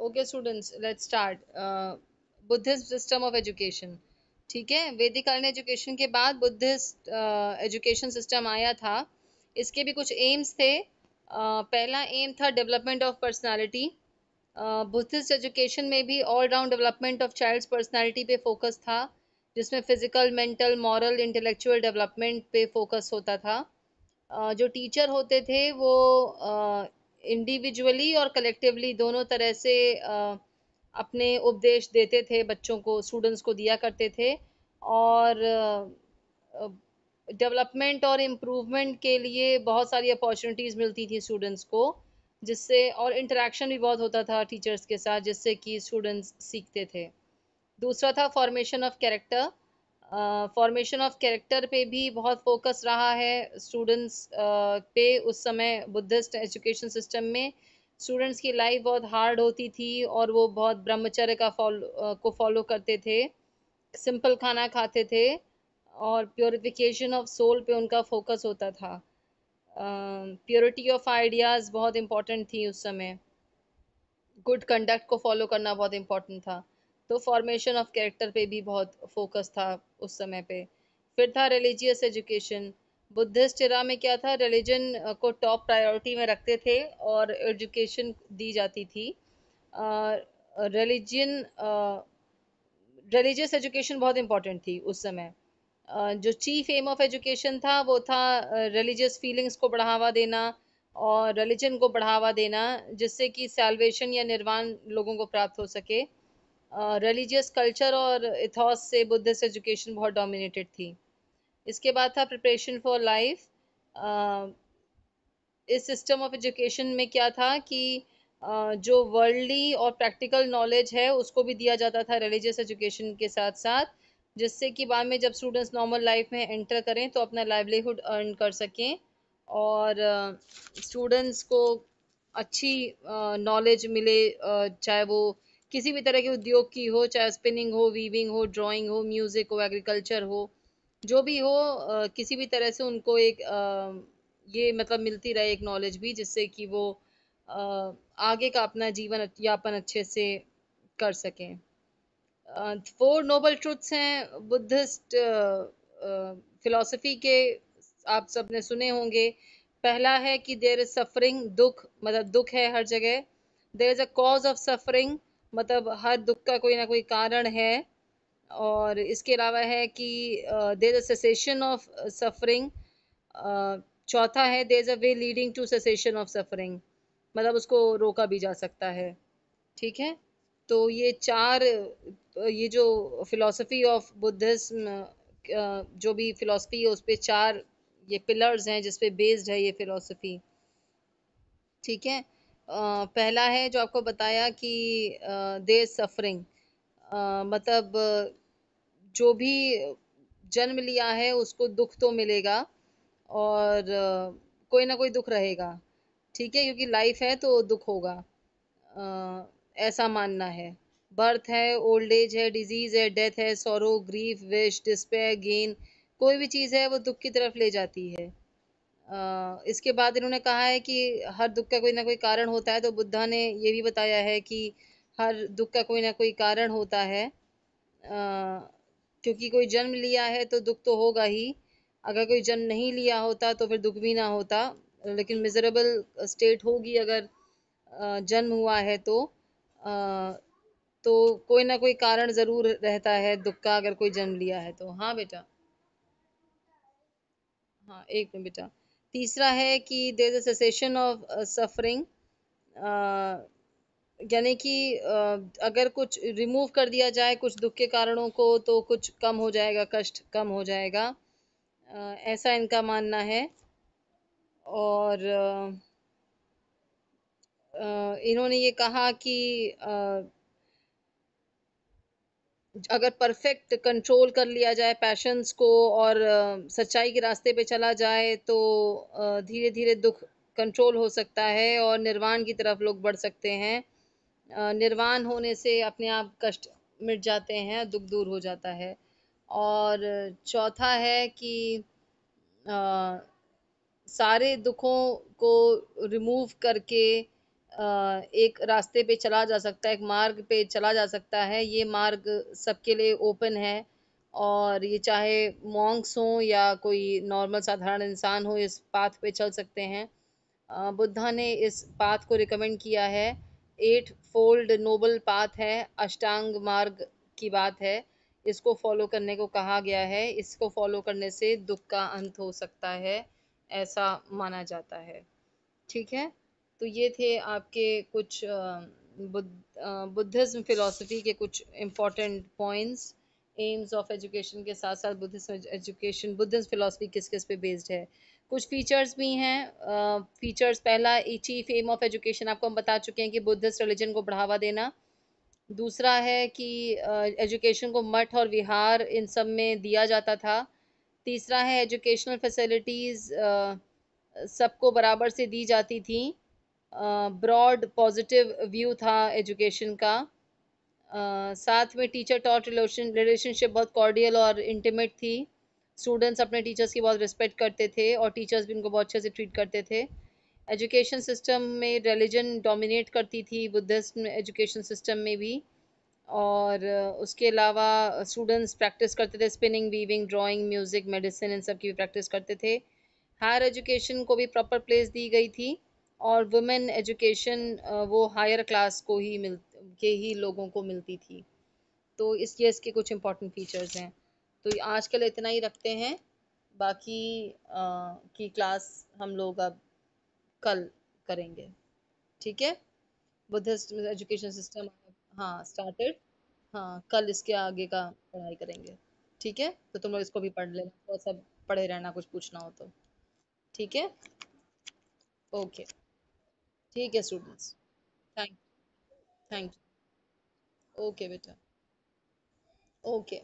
Okay students, let's start. Buddhist system of education. ठीक है, वैदिक कालीन एजुकेशन के बाद बुद्धिस्ट एजुकेशन सिस्टम आया था। इसके भी कुछ एम्स थे। पहला एम था development of personality. Buddhist education में भी all round development of childs personality पे फोकस था, जिसमें physical, mental, moral, intellectual development पे फोकस होता था। जो टीचर होते थे वो इंडिविजुअली और कलेक्टिवली दोनों तरह से अपने उपदेश देते थे, बच्चों को, स्टूडेंट्स को दिया करते थे। और डेवलपमेंट और इम्प्रूवमेंट के लिए बहुत सारी अपॉर्चुनिटीज़ मिलती थी स्टूडेंट्स को, जिससे और इंटरेक्शन भी बहुत होता था टीचर्स के साथ, जिससे कि स्टूडेंट्स सीखते थे। दूसरा था formation of character. Formation of character पे भी बहुत फोकस रहा है स्टूडेंट्स पे। उस समय बुद्धिस्ट एजुकेशन सिस्टम में स्टूडेंट्स की लाइफ बहुत हार्ड होती थी और वो बहुत ब्रह्मचर्य को फॉलो करते थे, सिंपल खाना खाते थे और प्योरिफिकेशन ऑफ सोल पे उनका फोकस होता था। प्योरिटी ऑफ आइडियाज़ बहुत इम्पोर्टेंट थी उस समय। गुड कंडक्ट को फॉलो करना बहुत इम्पोर्टेंट था। तो फॉर्मेशन ऑफ कैरेक्टर पे भी बहुत फोकस था उस समय पे। फिर था रिलीजियस एजुकेशन। बुद्धिस्ट इरा में क्या था, रिलीजन को टॉप प्रायोरिटी में रखते थे और एजुकेशन दी जाती थी। रिलीजन रिलीजियस एजुकेशन बहुत इम्पोर्टेंट थी उस समय। जो चीफ एम ऑफ एजुकेशन था वो था रिलीजियस फीलिंग्स को बढ़ावा देना और रिलीजन को बढ़ावा देना, जिससे कि सैल्वेशन या निर्वाण लोगों को प्राप्त हो सके। रिलीजियस कल्चर और इथॉस से बुद्धिस्ट एजुकेशन बहुत डोमिनेटेड थी। इसके बाद था प्रिपरेशन फॉर लाइफ। इस सिस्टम ऑफ एजुकेशन में क्या था कि जो वर्ल्डली और प्रैक्टिकल नॉलेज है उसको भी दिया जाता था रिलीजियस एजुकेशन के साथ साथ, जिससे कि बाद में जब स्टूडेंट्स नॉर्मल लाइफ में एंटर करें तो अपना लाइवलीहुड अर्न कर सकें और स्टूडेंट्स को अच्छी नॉलेज मिले, चाहे वो किसी भी तरह के उद्योग की हो, चाहे स्पिनिंग हो, वीविंग हो, ड्राइंग हो, म्यूज़िक हो, एग्रीकल्चर हो, जो भी हो, किसी भी तरह से उनको एक ये मतलब मिलती रहे एक नॉलेज भी, जिससे कि वो आगे का अपना जीवन यापन अच्छे से कर सकें। फोर नोबल ट्रुथ्स हैं बुद्धिस्ट फिलॉसफी के, आप सबने सुने होंगे। पहला है कि देयर इज सफरिंग, दुख, मतलब दुख है हर जगह। There is a cause of suffering, मतलब हर दुख का कोई ना कोई कारण है। और इसके अलावा है कि there is a cessation of suffering. चौथा है there is a way leading to cessation of suffering, मतलब उसको रोका भी जा सकता है। ठीक है, तो ये चार, ये जो फिलॉसफी ऑफ बुद्धिज्म, जो भी फिलॉसफी है उस पे चार ये पिलर्स हैं जिस पे बेस्ड है ये फिलॉसफी। ठीक है, पहला है जो आपको बताया कि देयर सफरिंग, मतलब जो भी जन्म लिया है उसको दुख तो मिलेगा और कोई ना कोई दुख रहेगा। ठीक है, क्योंकि लाइफ है तो दुख होगा, ऐसा मानना है। बर्थ है, ओल्ड एज है, डिजीज है, डेथ है, sorrow, grief, wish, despair, gain, कोई भी चीज़ है वो दुख की तरफ ले जाती है। इसके बाद इन्होंने कहा है कि हर दुख का कोई ना कोई कारण होता है, तो बुद्धा ने ये भी बताया है कि हर दुख का कोई ना कोई कारण होता है। क्योंकि कोई जन्म लिया है तो दुख तो होगा ही, अगर कोई जन्म नहीं लिया होता तो फिर दुख भी ना होता, लेकिन मिजरेबल स्टेट होगी अगर जन्म हुआ है तो कोई ना कोई कारण ज़रूर रहता है दुख का, अगर कोई जन्म लिया है तो। हाँ बेटा, हाँ एक मिनट बेटा। तीसरा है कि there is a cessation of suffering, यानी कि अगर कुछ रिमूव कर दिया जाए कुछ दुख के कारणों को तो कुछ कम हो जाएगा, कष्ट कम हो जाएगा, ऐसा इनका मानना है। और इन्होंने ये कहा कि अगर परफेक्ट कंट्रोल कर लिया जाए पैशंस को और सच्चाई के रास्ते पे चला जाए तो धीरे धीरे दुख कंट्रोल हो सकता है और निर्वाण की तरफ लोग बढ़ सकते हैं। निर्वाण होने से अपने आप कष्ट मिट जाते हैं, दुख दूर हो जाता है। और चौथा है कि अ, सारे दुखों को रिमूव करके एक रास्ते पे चला जा सकता है, एक मार्ग पे चला जा सकता है। ये मार्ग सबके लिए ओपन है, और ये चाहे मॉन्क्स हो या कोई नॉर्मल साधारण इंसान हो, इस पाथ पे चल सकते हैं। बुद्धा ने इस पाथ को रिकमेंड किया है। एट फोल्ड नोबल पाथ है, अष्टांग मार्ग की बात है। इसको फॉलो करने को कहा गया है। इसको फॉलो करने से दुख का अंत हो सकता है, ऐसा माना जाता है। ठीक है। तो ये थे आपके कुछ बुद्धिज्म फिलॉसफी के कुछ important points. AIIMS of education के साथ साथ बुद्धिज्म एजुकेशन, बुद्धिज्म फिलॉसफी किस किस पे बेस्ड है। कुछ फीचर्स भी हैं। फीचर्स, पहला चीफ एम ऑफ एजुकेशन आपको हम बता चुके हैं कि बुद्धिस्ट रिलीजन को बढ़ावा देना। दूसरा है कि एजुकेशन को मठ और विहार इन सब में दिया जाता था। तीसरा है एजुकेशनल फैसिलिटीज़ सबको बराबर से दी जाती थी। ब्रॉड पॉजिटिव व्यू था एजुकेशन का। साथ में टीचर टॉट रिलेशनशिप बहुत कॉर्डियल और इंटीमेट थी। स्टूडेंट्स अपने टीचर्स की बहुत रिस्पेक्ट करते थे, और टीचर्स भी उनको बहुत अच्छे से ट्रीट करते थे। एजुकेशन सिस्टम में रिलीजन डोमिनेट करती थी, बुद्धिस्ट एजुकेशन सिस्टम में भी। और उसके अलावा स्टूडेंट्स प्रैक्टिस करते थे spinning, weaving, drawing, music, medicine, इन सब की भी प्रैक्टिस करते थे। हायर एजुकेशन को भी प्रॉपर प्लेस दी गई थी। और वुमेन एजुकेशन वो हायर क्लास को ही के ही लोगों को मिलती थी। तो इस ये इसके कुछ इंपॉर्टेंट फीचर्स हैं। तो आज के लिए इतना ही रखते हैं। बाकी की क्लास हम लोग अब कल करेंगे। ठीक है। बुद्धिस्ट एजुकेशन सिस्टम, हाँ, स्टार्टेड। हाँ, कल इसके आगे का पढ़ाई करेंगे। ठीक है। तो तुम लोग इसको भी पढ़ लेना, थोड़ा सा पढ़े रहना, कुछ पूछना हो तो। ठीक है। ओके। ठीक है स्टूडेंट्स। थैंक थैंक ओके बेटा। ओके।